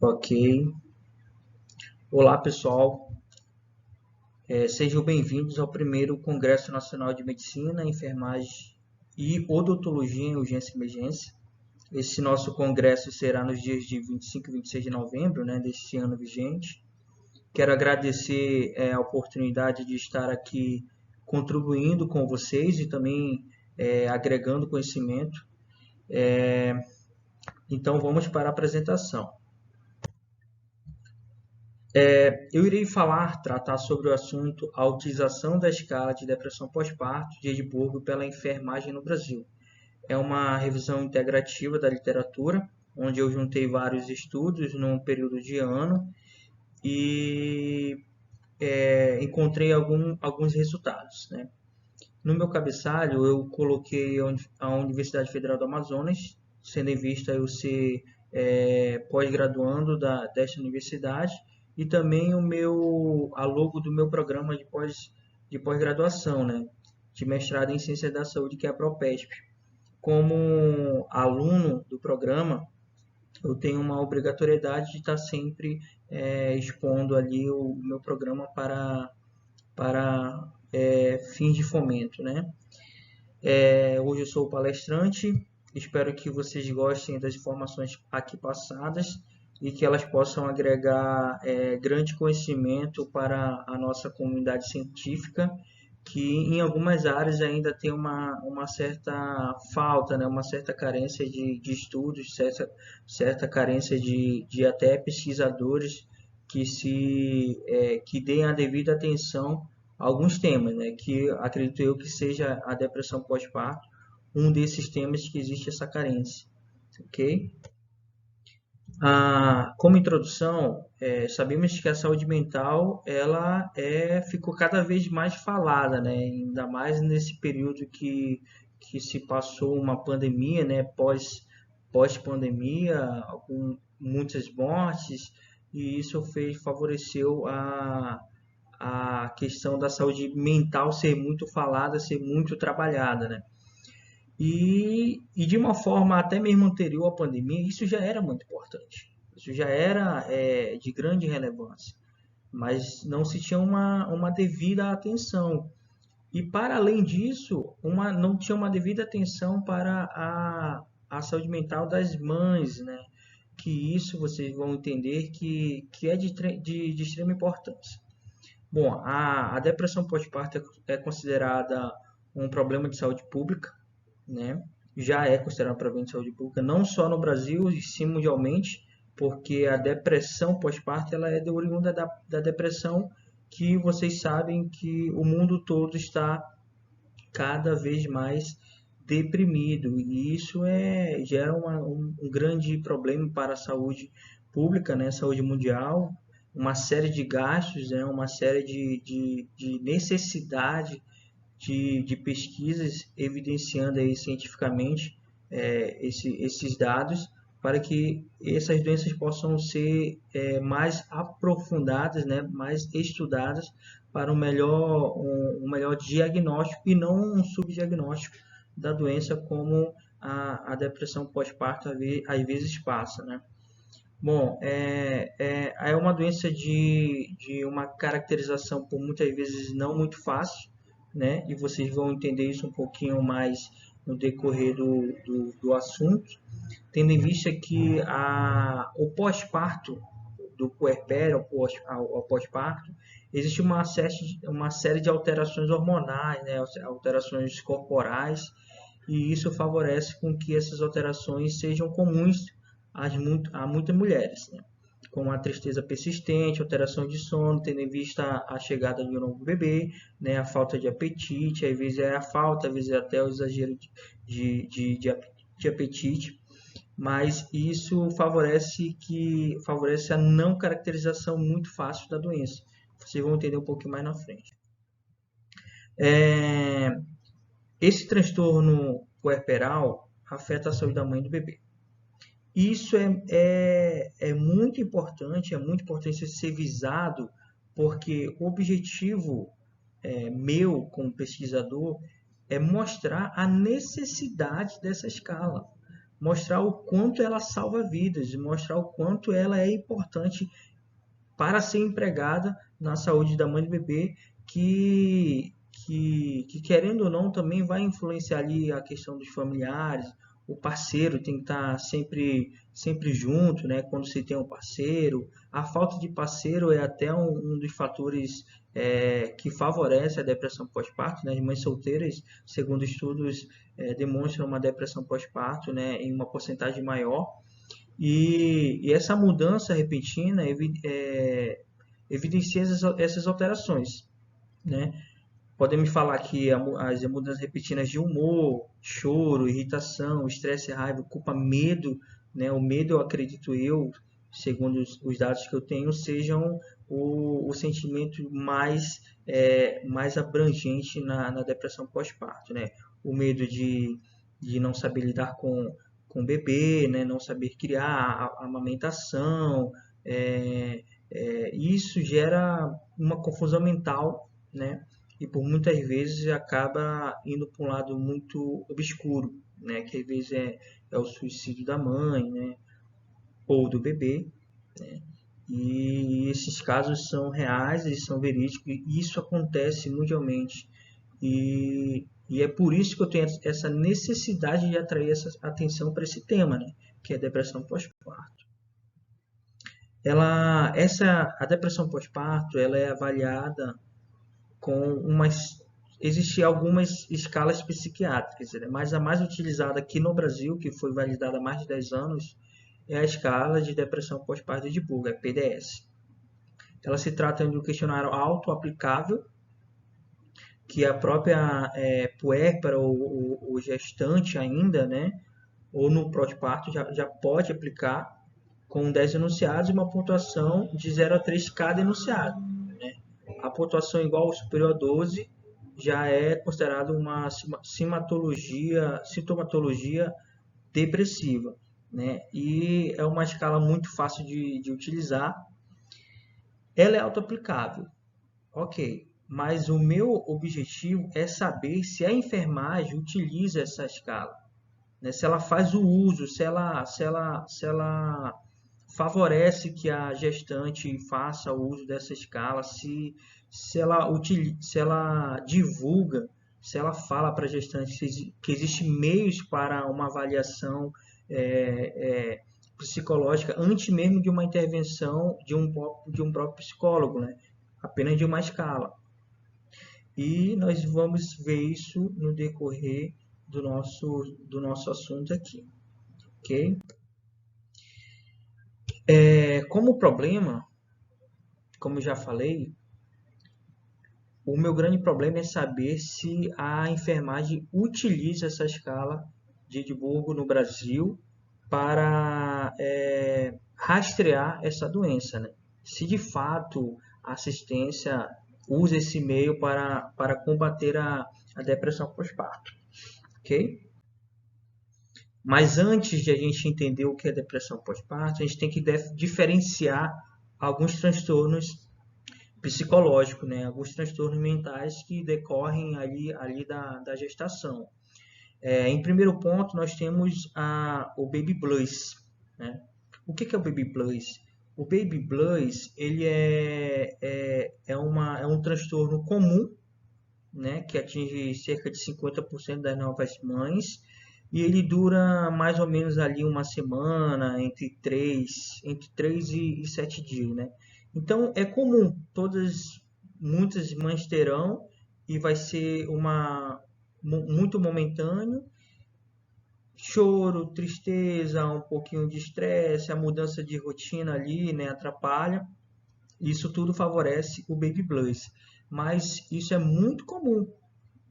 Ok. Olá, pessoal. Sejam bem-vindos ao primeiro Congresso Nacional de Medicina, Enfermagem e Odontologia em Urgência e Emergência. Esse nosso congresso será nos dias de 25 e 26 de novembro, deste ano vigente. Quero agradecer a oportunidade de estar aqui contribuindo com vocês e também agregando conhecimento. Então, vamos para a apresentação. Eu irei tratar sobre o assunto a utilização da escala de depressão pós-parto de Edimburgo pela enfermagem no Brasil. É uma revisão integrativa da literatura, onde eu juntei vários estudos num período de ano e encontrei alguns resultados. No meu cabeçalho, eu coloquei a Universidade Federal do Amazonas, sendo em vista eu ser pós-graduando desta universidade, e também a logo do meu programa de pós-graduação, de mestrado em Ciência da Saúde, que é a PROPESP. Como aluno do programa, eu tenho uma obrigatoriedade de estar sempre expondo ali o meu programa para fins de fomento, hoje eu sou o palestrante, espero que vocês gostem das informações aqui passadas e que elas possam agregar grande conhecimento para a nossa comunidade científica, que em algumas áreas ainda tem uma certa falta, uma certa carência de estudos, certa carência de até pesquisadores que deem a devida atenção a alguns temas, que acredito eu que seja a depressão pós-parto, um desses temas que existe essa carência, ok? Como introdução, sabemos que a saúde mental ficou cada vez mais falada, ainda mais nesse período que se passou uma pandemia, pós-pandemia, com muitas mortes, e isso favoreceu a questão da saúde mental ser muito falada, ser muito trabalhada, E de uma forma até mesmo anterior à pandemia, isso já era muito importante. Isso já era de grande relevância, mas não se tinha uma devida atenção. E para além disso, não tinha uma devida atenção para a saúde mental das mães, que isso vocês vão entender que é de extrema importância. Bom, a depressão pós-parto é considerada um problema de saúde pública, já é considerado um problema de saúde pública, não só no Brasil, e sim mundialmente, porque a depressão pós-parto ela é oriunda da depressão que vocês sabem que o mundo todo está cada vez mais deprimido, e isso gera um grande problema para a saúde pública, saúde mundial, uma série de gastos, uma série de necessidade de pesquisas evidenciando aí cientificamente esses dados para que essas doenças possam ser mais aprofundadas, mais estudadas para um melhor diagnóstico e não um subdiagnóstico da doença como a depressão pós-parto às vezes passa, Bom, é uma doença de uma caracterização por muitas vezes não muito fácil, E vocês vão entender isso um pouquinho mais no decorrer do assunto, tendo em vista que o pós-parto, do puerpério ao pós-parto, existe uma série de alterações hormonais, alterações corporais, e isso favorece com que essas alterações sejam comuns a muitas mulheres, como a tristeza persistente, alteração de sono, tendo em vista a chegada de um novo bebê, a falta de apetite, às vezes é a falta, às vezes é até o exagero de apetite, mas isso favorece a não caracterização muito fácil da doença. Vocês vão entender um pouquinho mais na frente. Esse transtorno puerperal afeta a saúde da mãe e do bebê. Isso é muito importante ser visado, porque o objetivo meu como pesquisador é mostrar a necessidade dessa escala, mostrar o quanto ela salva vidas, mostrar o quanto ela é importante para ser empregada na saúde da mãe e do bebê, que querendo ou não também vai influenciar ali a questão dos familiares. O parceiro tem que estar sempre junto, né? Quando você tem um parceiro, a falta de parceiro é até um dos fatores que favorece a depressão pós-parto, né? As mães solteiras, segundo estudos, demonstram uma depressão pós-parto, né? Em uma porcentagem maior. E essa mudança repentina evidencia essas alterações, né? Podemos falar que as mudanças repentinas de humor, choro, irritação, estresse, raiva, culpa, medo, né? O medo, eu acredito segundo os dados que eu tenho, sejam o sentimento mais abrangente na depressão pós-parto, né? O medo de não saber lidar com o bebê, né? Não saber criar a amamentação, isso gera uma confusão mental, né? E por muitas vezes acaba indo para um lado muito obscuro, né? Que às vezes é o suicídio da mãe, né? Ou do bebê, né? E esses casos são reais, eles são verídicos, e isso acontece mundialmente. E é por isso que eu tenho essa necessidade de atrair essa atenção para esse tema, né? Que é a depressão pós-parto. A depressão pós-parto, ela é avaliada com existem algumas escalas psiquiátricas, né? Mas a mais utilizada aqui no Brasil, que foi validada há mais de 10 anos, é a escala de depressão pós-parto de Edimburgo, a PDS. Ela se trata de um questionário auto-aplicável que a própria puérpera ou gestante ainda, né, ou no pós-parto já pode aplicar com 10 enunciados e uma pontuação de 0 a 3 cada enunciado. Né? A pontuação igual ou superior a 12 já é considerada uma sintomatologia depressiva. Né? E é uma escala muito fácil de utilizar. Ela é auto-aplicável, ok, mas o meu objetivo é saber se a enfermagem utiliza essa escala, né? Se ela faz o uso, se ela favorece que a gestante faça o uso dessa escala, se ela divulga, se ela fala para a gestante que existem meios para uma avaliação psicológica antes mesmo de uma intervenção de um próprio psicólogo, né? Apenas de uma escala. E nós vamos ver isso no decorrer do nosso assunto aqui, ok? Como problema, como eu já falei, o meu grande problema é saber se a enfermagem utiliza essa escala de Edimburgo no Brasil para rastrear essa doença, né? Se de fato a assistência usa esse meio para combater a depressão pós-parto, ok? Mas antes de a gente entender o que é depressão pós-parto, a gente tem que diferenciar alguns transtornos psicológicos, né? Alguns transtornos mentais que decorrem ali da gestação. Em primeiro ponto, nós temos o Baby Blues. Né? O que é o Baby Blues? O Baby Blues ele é um transtorno comum, né? Que atinge cerca de 50% das novas mães, e ele dura mais ou menos ali uma semana, entre 3 e 7 dias. Né? Então, é comum, muitas mães terão, e vai ser muito momentâneo, choro, tristeza, um pouquinho de estresse, a mudança de rotina ali, né, atrapalha. Isso tudo favorece o baby blues, mas isso é muito comum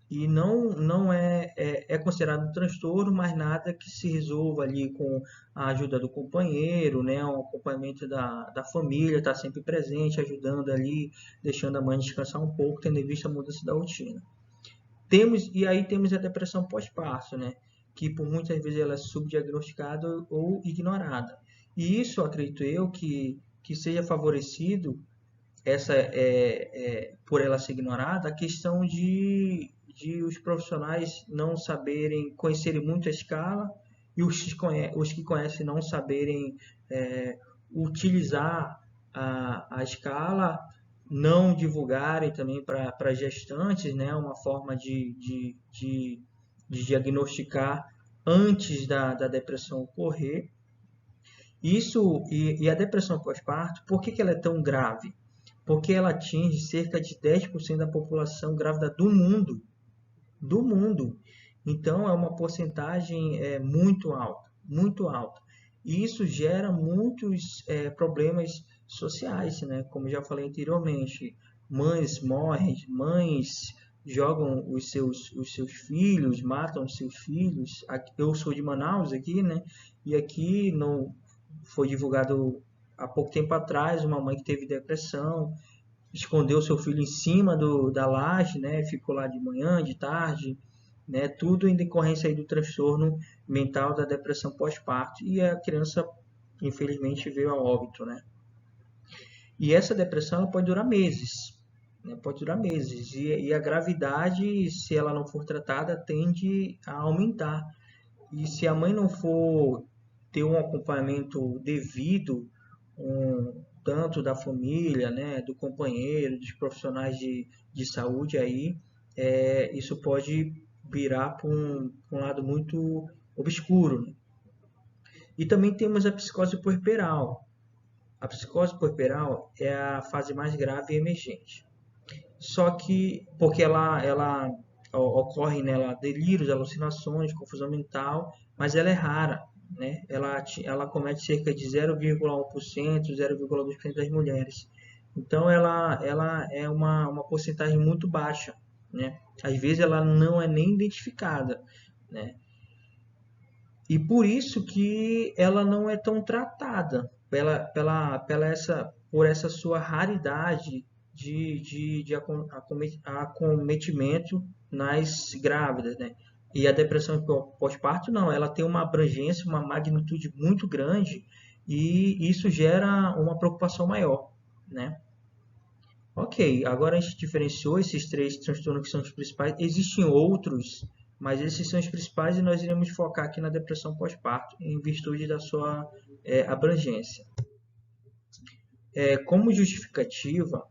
e não é considerado um transtorno, mas nada que se resolva ali com a ajuda do companheiro, né, o acompanhamento da família, está sempre presente, ajudando ali, deixando a mãe descansar um pouco, tendo em vista a mudança da rotina. E aí temos a depressão pós-parto, né? Que por muitas vezes ela é subdiagnosticada ou ignorada. E isso, acredito eu, que seja favorecido por ela ser ignorada, a questão de os profissionais não saberem, conhecerem muito a escala e os que conhecem não saberem utilizar a escala, não divulgarem também para gestantes, né, uma forma de diagnosticar antes da depressão ocorrer. E a depressão pós-parto, por que ela é tão grave? Porque ela atinge cerca de 10% da população grávida do mundo. Do mundo. Então, é uma porcentagem muito alta, muito alta. E isso gera muitos problemas sociais, né? Como já falei anteriormente, mães morrem, mães jogam os seus filhos, matam os seus filhos. Eu sou de Manaus aqui, né? E aqui foi divulgado há pouco tempo atrás uma mãe que teve depressão, escondeu seu filho em cima da laje, né? Ficou lá de manhã, de tarde, né? Tudo em decorrência aí do transtorno mental da depressão pós-parto, e a criança infelizmente veio a óbito, né? E essa depressão ela pode durar meses, né? Pode durar meses, e a gravidade, se ela não for tratada, tende a aumentar. E se a mãe não for ter um acompanhamento devido, tanto da família, né, do companheiro, dos profissionais de saúde, aí isso pode virar para um lado muito obscuro, né? E também temos a psicose puerperal. A psicose puerperal é a fase mais grave e emergente. Só que, porque ela ocorre nela delírios, alucinações, confusão mental, mas ela é rara, né? Ela comete cerca de 0,1%, 0,2% das mulheres. Então, ela é uma porcentagem muito baixa, né? Às vezes, ela não é nem identificada, né? E por isso que ela não é tão tratada, por essa sua raridade de acometimento nas grávidas, né? E a depressão pós-parto não, ela tem uma abrangência, uma magnitude muito grande, e isso gera uma preocupação maior, né? Ok, agora a gente diferenciou esses três transtornos que são os principais. Existem outros, mas esses são os principais e nós iremos focar aqui na depressão pós-parto, em virtude da sua abrangência. Como justificativa,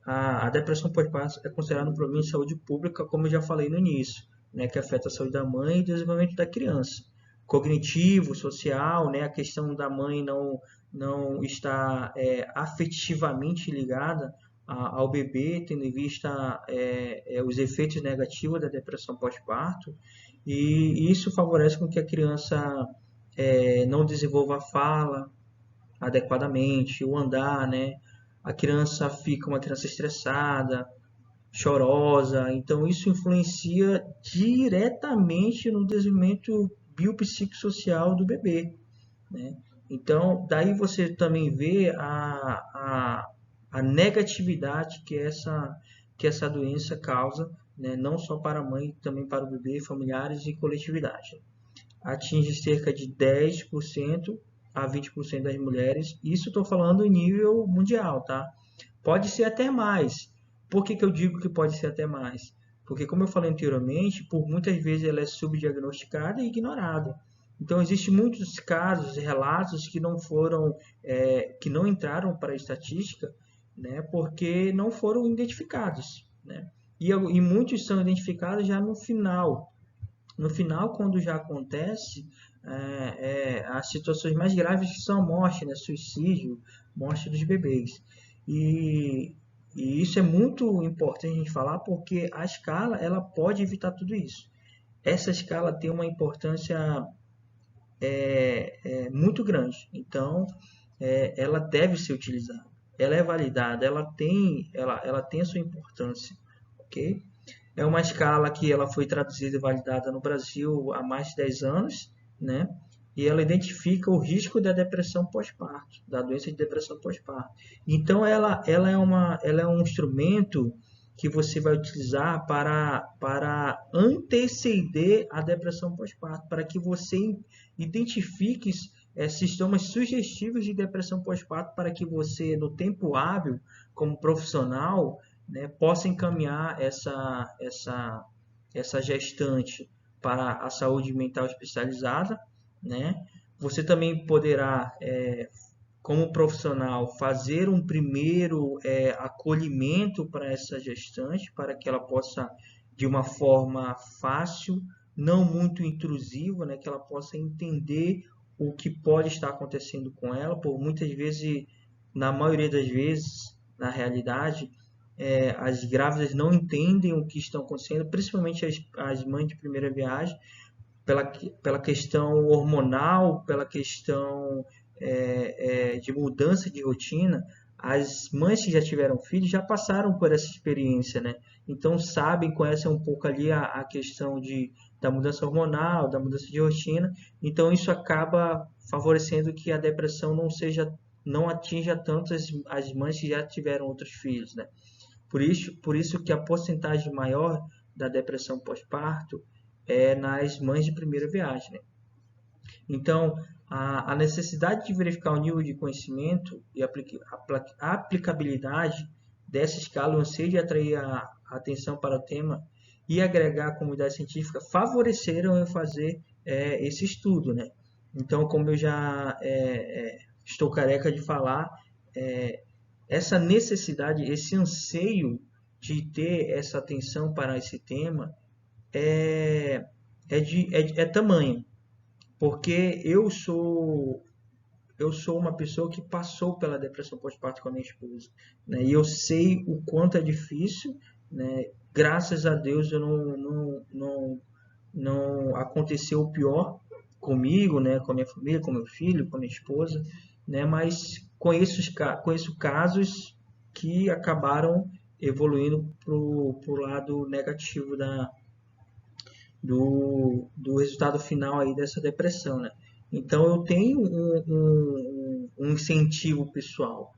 a depressão pós-parto é considerada um problema de saúde pública, como eu já falei no início, né, que afeta a saúde da mãe e o desenvolvimento da criança. Cognitivo, social, né, a questão da mãe não estar afetivamente ligada ao bebê, tendo em vista os efeitos negativos da depressão pós-parto, e isso favorece com que a criança não desenvolva a fala adequadamente, o andar, né? A criança fica uma criança estressada, chorosa, então isso influencia diretamente no desenvolvimento biopsicossocial do bebê, né? Então, daí você também vê a negatividade que essa doença causa, né? Não só para a mãe, também para o bebê, familiares e coletividade. Atinge cerca de 10% a 20% das mulheres. Isso estou falando em nível mundial, tá? Pode ser até mais. Por que eu digo que pode ser até mais? Porque, como eu falei anteriormente, por muitas vezes ela é subdiagnosticada e ignorada. Então, existem muitos casos, relatos que que não entraram para a estatística, né, porque não foram identificados, né? E muitos são identificados já no final. No final, quando já acontece, as situações mais graves que são a morte, né, suicídio, morte dos bebês. E isso é muito importante a gente falar, porque a escala ela pode evitar tudo isso. Essa escala tem uma importância muito grande. Então, ela deve ser utilizada. Ela é validada, ela tem a sua importância, ok? É uma escala que ela foi traduzida e validada no Brasil há mais de 10 anos, né? E ela identifica o risco da depressão pós-parto, da doença de depressão pós-parto. Então, ela é um instrumento que você vai utilizar para anteceder a depressão pós-parto, para que você identifique sintomas sugestivos de depressão pós-parto, para que você, no tempo hábil, como profissional, né, possa encaminhar essa gestante para a saúde mental especializada, né? Você também poderá, como profissional, fazer um primeiro acolhimento para essa gestante, para que ela possa, de uma forma fácil, não muito intrusiva, né, que ela possa entender o que pode estar acontecendo com ela, por muitas vezes, na maioria das vezes, na realidade, as grávidas não entendem o que estão acontecendo, principalmente as mães de primeira viagem, pela questão hormonal, pela questão de mudança de rotina. As mães que já tiveram filhos já passaram por essa experiência, né? Então sabem, conhecem um pouco ali a questão da mudança hormonal, da mudança de rotina. Então isso acaba favorecendo que a depressão não atinja tanto as mães que já tiveram outros filhos, né? Por isso que a porcentagem maior da depressão pós-parto é nas mães de primeira viagem, né? Então, a necessidade de verificar o nível de conhecimento e a aplicabilidade dessa escala, o anseio de atrair a atenção para o tema e agregar a comunidade científica favoreceram eu fazer esse estudo, né? Então, como eu já estou careca de falar, é, essa necessidade, esse anseio de ter essa atenção para esse tema é, é tamanho, porque eu sou uma pessoa que passou pela depressão pós-parto com a minha esposa, né? E eu sei o quanto é difícil, né? Graças a Deus eu não aconteceu o pior comigo, né? Com a minha família, com meu filho, com a minha esposa, né? Mas conheço casos que acabaram evoluindo pro lado negativo do resultado final aí dessa depressão, né? Então eu tenho um incentivo pessoal.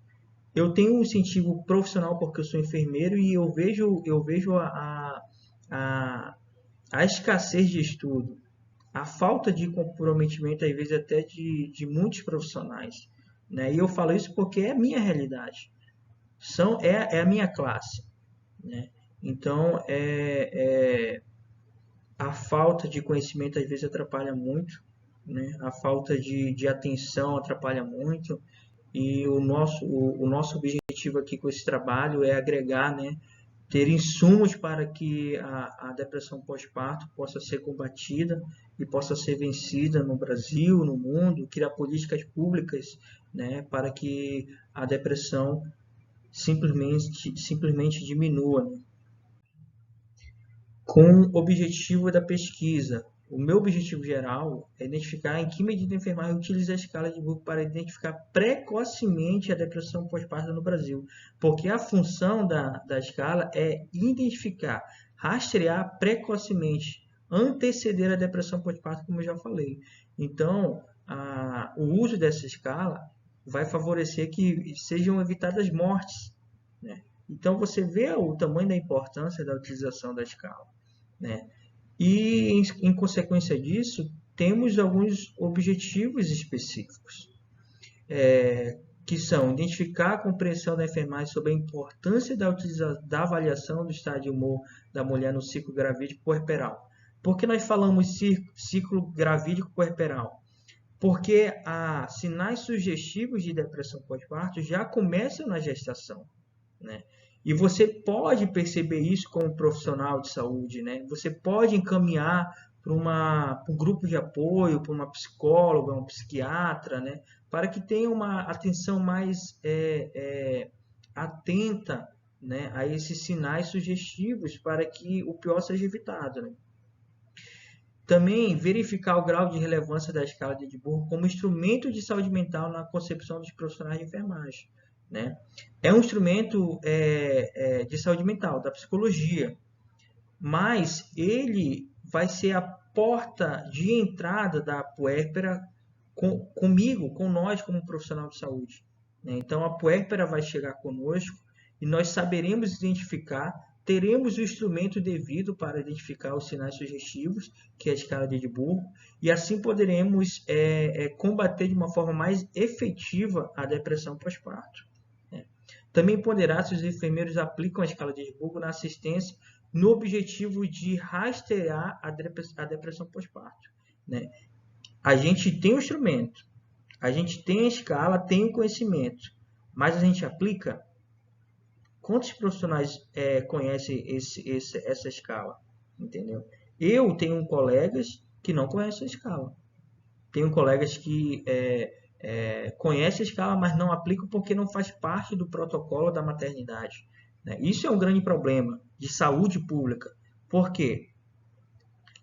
Eu tenho um incentivo profissional porque eu sou enfermeiro e eu vejo a, a escassez de estudo, a falta de comprometimento, às vezes até de muitos profissionais, né? E eu falo isso porque é a minha realidade, é a minha classe, né? Então, a falta de conhecimento às vezes atrapalha muito, né? A falta de atenção atrapalha muito. E o nosso objetivo aqui com esse trabalho é agregar, né? Ter insumos para que a depressão pós-parto possa ser combatida e possa ser vencida no Brasil, no mundo, criar políticas públicas, né? Para que a depressão simplesmente diminua, né? Com o objetivo da pesquisa. O meu objetivo geral é identificar em que medida a enfermagem utiliza a escala de Burke para identificar precocemente a depressão pós-parto no Brasil, porque a função da escala é identificar, rastrear precocemente, anteceder a depressão pós-parto, como eu já falei. Então, o uso dessa escala vai favorecer que sejam evitadas mortes, né? Então, você vê o tamanho da importância da utilização da escala, né? E, em consequência disso, temos alguns objetivos específicos, que são identificar a compreensão da enfermagem sobre a importância da avaliação do estado de humor da mulher no ciclo gravídico puerperal. Por que nós falamos ciclo gravídico puerperal? Porque sinais sugestivos de depressão pós-parto já começam na gestação, né? E você pode perceber isso como profissional de saúde, né? Você pode encaminhar para um grupo de apoio, para uma psicóloga, um psiquiatra, né? Para que tenha uma atenção mais atenta, né? A esses sinais sugestivos para que o pior seja evitado, né? Também verificar o grau de relevância da escala de Edimburgo como instrumento de saúde mental na concepção dos profissionais de enfermagem, né? É um instrumento de saúde mental, da psicologia, mas ele vai ser a porta de entrada da puérpera comigo, com nós como profissional de saúde, né? Então a puérpera vai chegar conosco e nós saberemos identificar, teremos o instrumento devido para identificar os sinais sugestivos, que é a escala de Edimburgo, e assim poderemos combater de uma forma mais efetiva a depressão pós-parto, né? Também ponderar se os enfermeiros aplicam a escala de Edimburgo na assistência no objetivo de rastrear a depressão pós-parto, né? A gente tem o instrumento, a gente tem a escala, tem o conhecimento, mas a gente aplica? Quantos profissionais conhecem essa escala? Entendeu? Eu tenho colegas que não conhecem a escala. Tenho colegas que conhecem a escala, mas não aplicam porque não faz parte do protocolo da maternidade. Né? Isso é um grande problema de saúde pública. Por quê?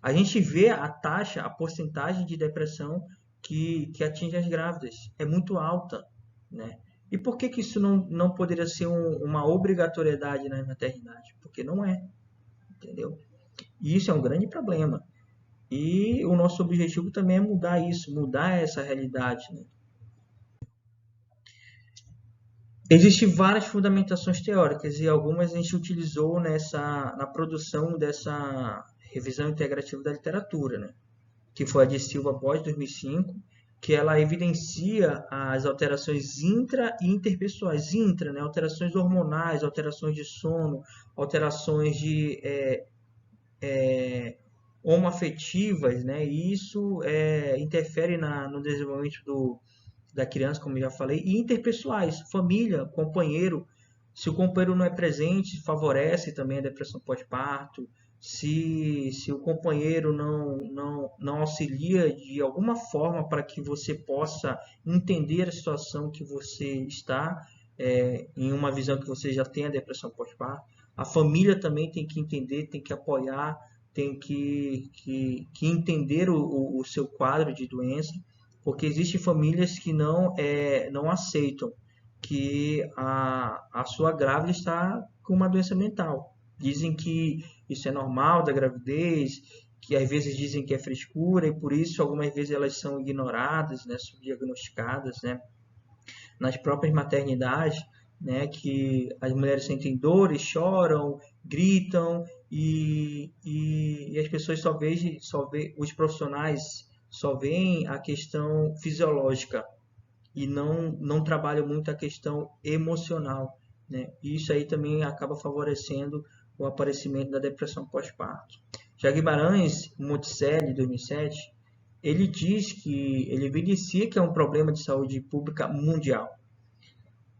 A gente vê a taxa, a porcentagem de depressão que atinge as grávidas. É muito alta. Né? E por que isso não poderia ser uma obrigatoriedade na maternidade? Porque não é. Entendeu? E isso é um grande problema. E o nosso objetivo também é mudar isso, mudar essa realidade. Né? Existem várias fundamentações teóricas e algumas a gente utilizou na produção dessa revisão integrativa da literatura, né? Que foi a de Silva Pós 2005, que ela evidencia as alterações intra e interpessoais, né? Alterações hormonais, alterações de sono, alterações de homoafetivas, né? E isso interfere no desenvolvimento da criança, como eu já falei, e interpessoais, família, companheiro. Se o companheiro não é presente, favorece também a depressão pós-parto. Se o companheiro não auxilia de alguma forma para que você possa entender a situação que você está, em uma visão que você já tem a depressão pós-parto, a família também tem que entender, tem que apoiar, tem que entender o seu quadro de doença, porque existem famílias que não aceitam que a sua grávida está com uma doença mental. Dizem que isso é normal da gravidez, que às vezes dizem que é frescura e por isso algumas vezes elas são ignoradas, né, subdiagnosticadas, né, nas próprias maternidades, né, que as mulheres sentem dores, choram, gritam e as pessoas os profissionais só veem a questão fisiológica e não trabalham muito a questão emocional, né? E isso aí também acaba favorecendo o aparecimento da depressão pós-parto. Já Guimarães Monticelli, 2007, ele evidencia que é um problema de saúde pública mundial.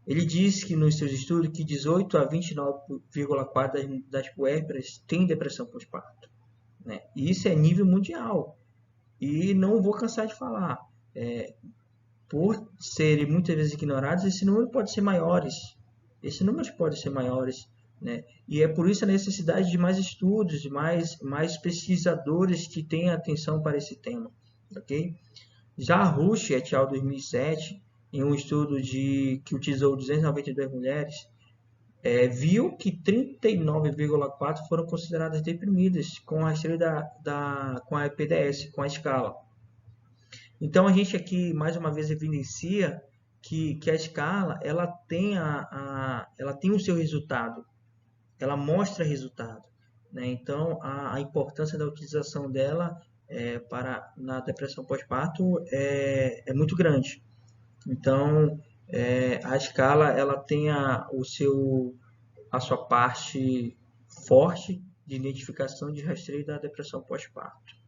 Ele diz que nos seus estudos que 18 a 29,4% das puérperas têm depressão pós-parto. Né? E isso é nível mundial. E não vou cansar de falar. Por serem muitas vezes ignorados, esse número pode ser maiores. Esses números podem ser maiores. Né? E é por isso a necessidade de mais estudos, de mais pesquisadores que tenham atenção para esse tema. Okay? Já Rush et al. 2007, em um estudo que utilizou 292 mulheres, viu que 39,4% foram consideradas deprimidas com a com a EPDS, com a escala. Então a gente aqui mais uma vez evidencia que a escala ela tem o seu resultado, ela mostra resultado, né? Então a importância da utilização dela na depressão pós-parto é muito grande. Então a escala ela tem a sua parte forte de identificação de rastreio da depressão pós-parto.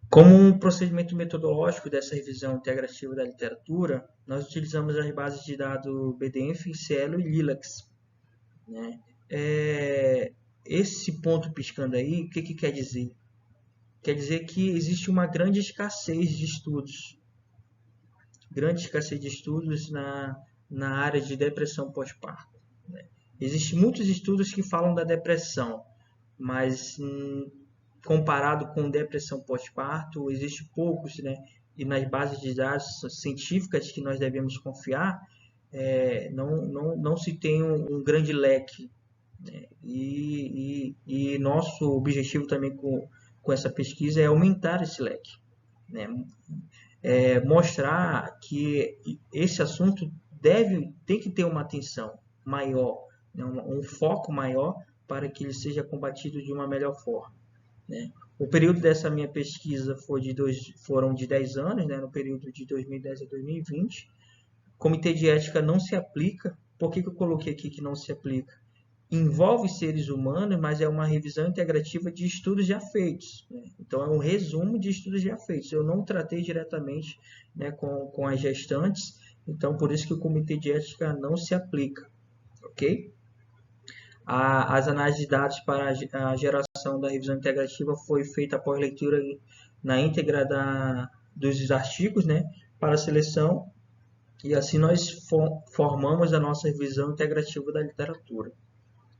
Como um procedimento metodológico dessa revisão integrativa da literatura, nós utilizamos as bases de dados BDENF, Cielo e Lilacs. Né? Esse ponto piscando aí, o que quer dizer? Quer dizer que existe uma grande escassez de estudos. Grande escassez de estudos na área de depressão pós-parto. Né? Existem muitos estudos que falam da depressão, mas comparado com depressão pós-parto, existe poucos, né? E nas bases de dados científicas que nós devemos confiar, não se tem um grande leque. Né? E nosso objetivo também com essa pesquisa é aumentar esse leque. Né? Mostrar que esse assunto tem que ter uma atenção maior, né? um foco maior para que ele seja combatido de uma melhor forma. Né? O período dessa minha pesquisa foram de 10 anos, né? No período de 2010 a 2020. O Comitê de Ética não se aplica. Por que eu coloquei aqui que não se aplica? envolve seres humanos, mas é uma revisão integrativa de estudos já feitos, né? Então, é um resumo de estudos já feitos. Eu não tratei diretamente, né, com as gestantes, então por isso que o comitê de ética não se aplica, ok? As análises de dados para a geração da revisão integrativa foi feita após leitura na íntegra dos artigos, né, para a seleção, e assim nós formamos a nossa revisão integrativa da literatura.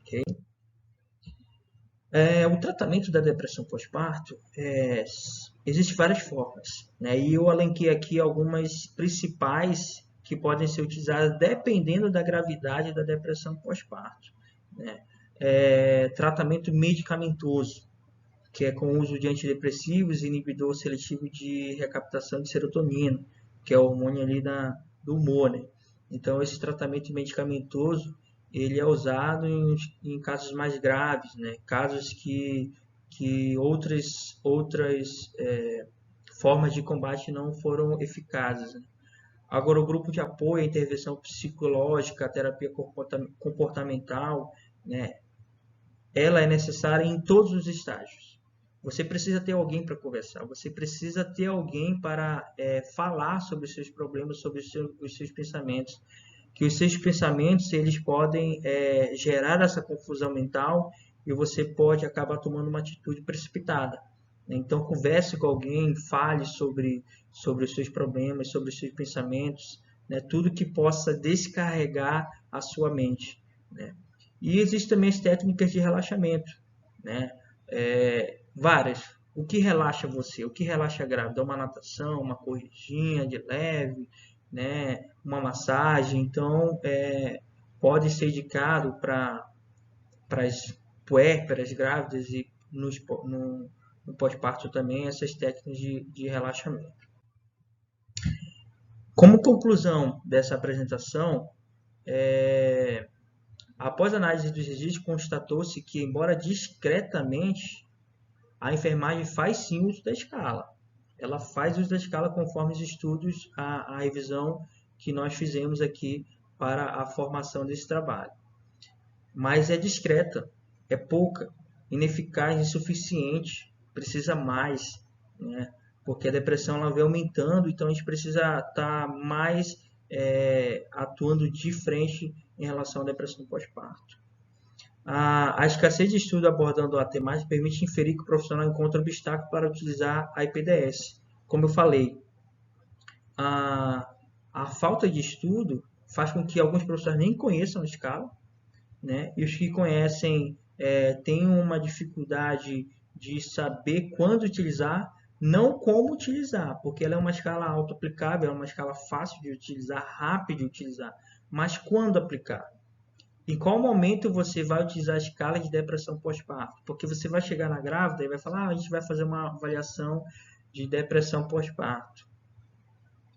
Okay? O tratamento da depressão pós-parto, existem várias formas, né? E eu elenquei aqui algumas principais que podem ser utilizadas dependendo da gravidade da depressão pós-parto, né? Tratamento medicamentoso, que é com o uso de antidepressivos e inibidor seletivo de recaptação de serotonina, que é o hormônio ali do humor, né? Então, esse tratamento medicamentoso ele é usado em casos mais graves, né? Casos que outras formas de combate não foram eficazes, né? Agora, o grupo de apoio, a intervenção psicológica, a terapia comportamental, né? Ela é necessária em todos os estágios. Você precisa ter alguém para conversar, você precisa ter alguém para falar sobre os seus problemas, sobre os seus pensamentos, que os seus pensamentos eles podem gerar essa confusão mental e você pode acabar tomando uma atitude precipitada. Então, converse com alguém, fale sobre os seus problemas, sobre os seus pensamentos, né? Tudo que possa descarregar a sua mente, né? E existem também as técnicas de relaxamento, né? Várias. O que relaxa você? O que relaxa a grávida? Uma natação, uma corridinha de leve, né? Uma massagem. Então, pode ser indicado para as puérperas grávidas e no pós-parto também essas técnicas de relaxamento. Como conclusão dessa apresentação, após a análise dos registros, constatou-se que, embora discretamente, a enfermagem faz sim uso da escala. Ela faz uso da escala conforme os estudos, a revisão que nós fizemos aqui para a formação desse trabalho. Mas é discreta, é pouca, ineficaz, insuficiente, precisa mais, né? Porque a depressão ela vem aumentando, então a gente precisa estar mais atuando de frente em relação à depressão pós-parto. A escassez de estudo abordando a temática permite inferir que o profissional encontra obstáculo para utilizar a IPDS. Como eu falei, a falta de estudo faz com que alguns profissionais nem conheçam a escala, né? E os que conhecem têm uma dificuldade de saber quando utilizar, não como utilizar, porque ela é uma escala auto-aplicável, é uma escala fácil de utilizar, rápida de utilizar, mas quando aplicar? Em qual momento você vai utilizar a escala de depressão pós-parto? Porque você vai chegar na grávida e vai falar, a gente vai fazer uma avaliação de depressão pós-parto.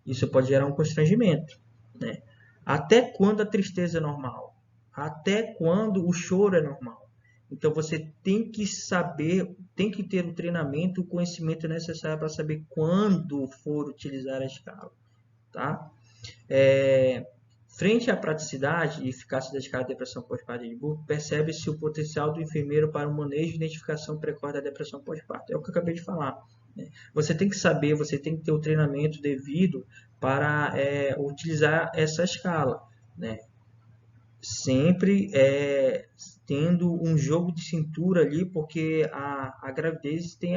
Isso pode gerar um constrangimento, né? Até quando a tristeza é normal? Até quando o choro é normal? Então você tem que saber, tem que ter o treinamento, o conhecimento necessário para saber quando for utilizar a escala, tá? Frente à praticidade e eficácia da escala de depressão pós-parto de Edimburgo, percebe-se o potencial do enfermeiro para o manejo e identificação precoce da depressão pós-parto. É o que eu acabei de falar, né? Você tem que saber, você tem que ter o treinamento devido para utilizar essa escala, né? Sempre tendo um jogo de cintura ali, porque a gravidez tem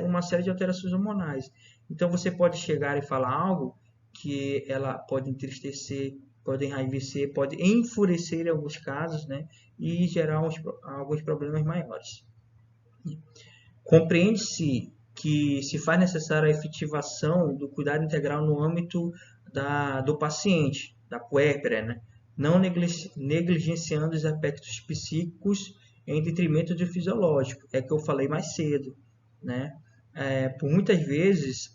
uma série de alterações hormonais. Então você pode chegar e falar algo que ela pode entristecer, pode enraivecer, pode enfurecer em alguns casos, né? E gerar alguns problemas maiores. Compreende-se que se faz necessária a efetivação do cuidado integral no âmbito do paciente, da puérpera, né? Não negligenciando os aspectos psíquicos em detrimento do fisiológico. É que eu falei mais cedo, né? Por muitas vezes,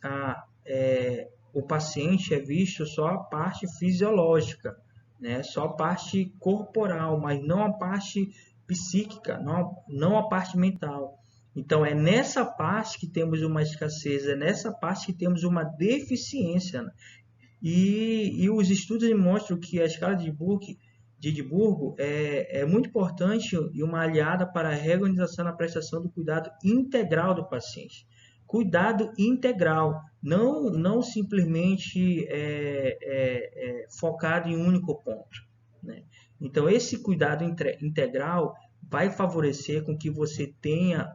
o paciente é visto só a parte fisiológica, né? Só a parte corporal, mas não a parte psíquica, não a parte mental. Então, é nessa parte que temos uma escassez, é nessa parte que temos uma deficiência, né? E os estudos demonstram que a escala de Book de Edimburgo é muito importante e uma aliada para a reorganização na prestação do cuidado integral do paciente. Cuidado integral, não simplesmente focado em um único ponto, né? Então, esse cuidado integral vai favorecer com que você tenha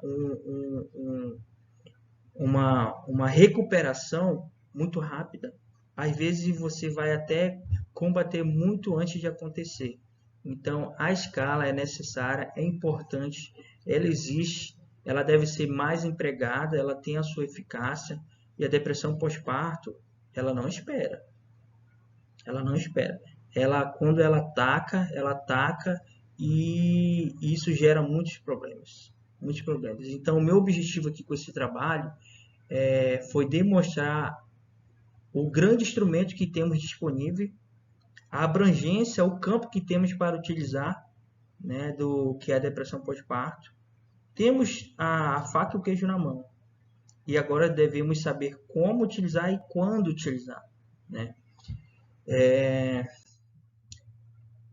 uma recuperação muito rápida. Às vezes você vai até combater muito antes de acontecer. Então, a escala é necessária, é importante, ela existe, ela deve ser mais empregada, ela tem a sua eficácia, e a depressão pós-parto, ela não espera. Ela não espera. Quando ela ataca e isso gera muitos problemas. Muitos problemas. Então, o meu objetivo aqui com esse trabalho foi demonstrar o grande instrumento que temos disponível, a abrangência, o campo que temos para utilizar, né, do que é a depressão pós-parto. Temos a faca e o queijo na mão. E agora devemos saber como utilizar e quando utilizar, né?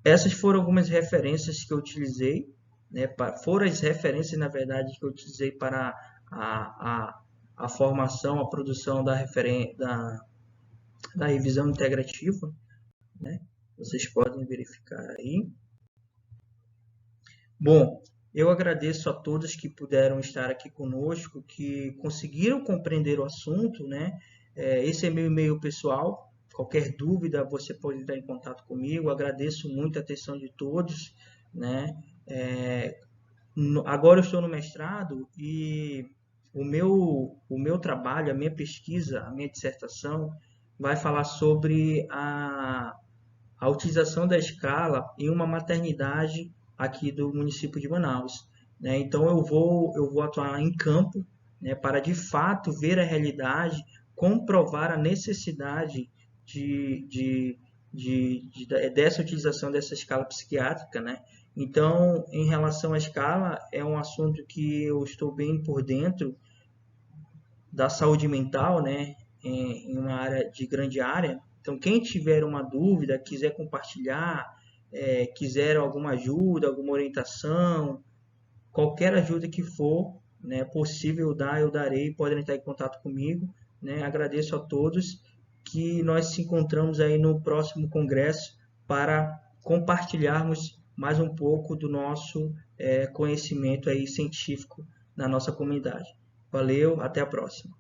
Essas foram algumas referências que eu utilizei, né? Foram as referências, na verdade, que eu utilizei para a formação, a produção da revisão integrativa, né? Vocês podem verificar aí. Bom, eu agradeço a todos que puderam estar aqui conosco, que conseguiram compreender o assunto, né? Esse é meu e-mail pessoal. Qualquer dúvida, você pode entrar em contato comigo. Agradeço muito a atenção de todos, né? Agora eu estou no mestrado e o meu trabalho, a minha pesquisa, a minha dissertação vai falar sobre a utilização da escala em uma maternidade aqui do município de Manaus, né? Então eu vou atuar em campo, né, para de fato ver a realidade, comprovar a necessidade dessa utilização dessa escala psiquiátrica, né? Então, em relação à escala, é um assunto que eu estou bem por dentro da saúde mental, né, em uma área de grande área. Então, quem tiver uma dúvida, quiser compartilhar, quiser alguma ajuda, alguma orientação, qualquer ajuda que for, né, possível dar, eu darei. Podem entrar em contato comigo, né? Agradeço a todos, que nós se encontramos aí no próximo congresso para compartilharmos mais um pouco do nosso conhecimento aí científico na nossa comunidade. Valeu, até a próxima.